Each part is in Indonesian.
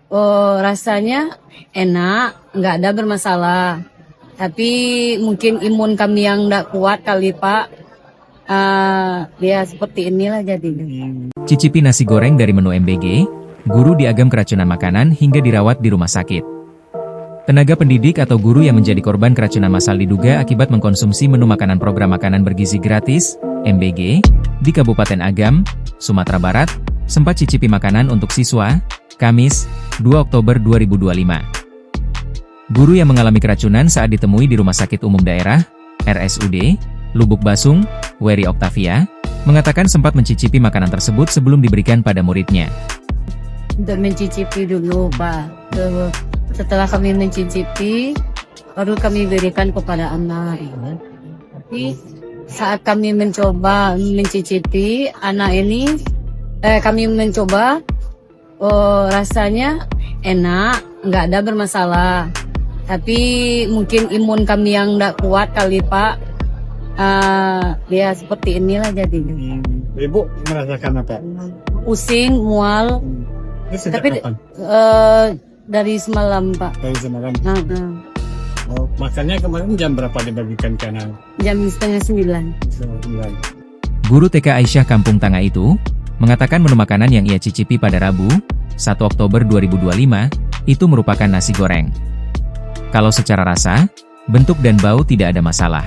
Oh, rasanya enak, nggak ada bermasalah. Tapi mungkin imun kami yang nggak kuat kali Pak. Ya seperti inilah jadinya. Cicipi nasi goreng dari menu MBG, guru diagam keracunan makanan hingga dirawat di rumah sakit. Tenaga pendidik atau guru yang menjadi korban keracunan massal diduga akibat mengkonsumsi menu makanan program makanan bergizi gratis, MBG, di Kabupaten Agam, Sumatera Barat, sempat cicipi makanan untuk siswa, Kamis, 2 Oktober 2025. Guru yang mengalami keracunan saat ditemui di Rumah Sakit Umum Daerah, RSUD, Lubuk Basung, Wery Octavia, mengatakan sempat mencicipi makanan tersebut sebelum diberikan pada muridnya. Untuk mencicipi dulu Pak. Setelah kami mencicipi, baru kami berikan kepada anak. Tapi saat kami mencoba mencicipi, anak ini, kami mencoba, oh rasanya enak, nggak ada bermasalah. Tapi mungkin imun kami yang nggak kuat kali Pak. Ya seperti inilah jadinya. Ibu merasakan apa? Pusing, mual. Tapi dari semalam Pak. Dari semalam. Oh, makannya kemarin jam berapa dibagikan ke anak? jam 8:30. Guru TK Aisyah Kampung Tangga itu mengatakan menu makanan yang ia cicipi pada Rabu, 1 Oktober 2025, itu merupakan nasi goreng. Kalau secara rasa, bentuk dan bau tidak ada masalah.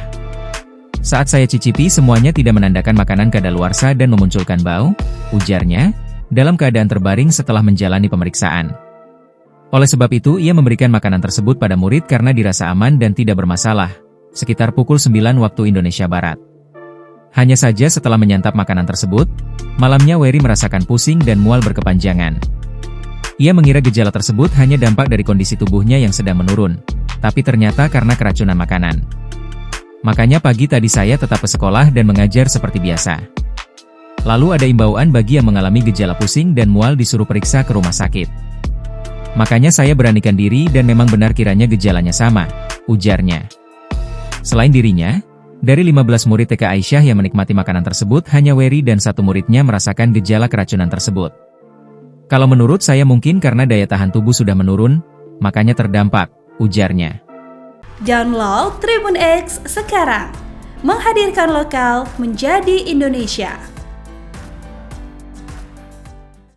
Saat saya cicipi semuanya tidak menandakan makanan kadaluarsa dan memunculkan bau, ujarnya, dalam keadaan terbaring setelah menjalani pemeriksaan. Oleh sebab itu ia memberikan makanan tersebut pada murid karena dirasa aman dan tidak bermasalah, sekitar pukul 9 waktu Indonesia Barat. Hanya saja setelah menyantap makanan tersebut, malamnya Wery merasakan pusing dan mual berkepanjangan. Ia mengira gejala tersebut hanya dampak dari kondisi tubuhnya yang sedang menurun, tapi ternyata karena keracunan makanan. Makanya pagi tadi saya tetap ke sekolah dan mengajar seperti biasa. Lalu ada imbauan bagi yang mengalami gejala pusing dan mual disuruh periksa ke rumah sakit. Makanya saya beranikan diri dan memang benar kiranya gejalanya sama, ujarnya. Selain dirinya, dari 15 murid TK Aisyah yang menikmati makanan tersebut hanya Wery dan satu muridnya merasakan gejala keracunan tersebut. Kalau menurut saya mungkin karena daya tahan tubuh sudah menurun, makanya terdampak, ujarnya. Download Tribun X sekarang, menghadirkan lokal menjadi Indonesia.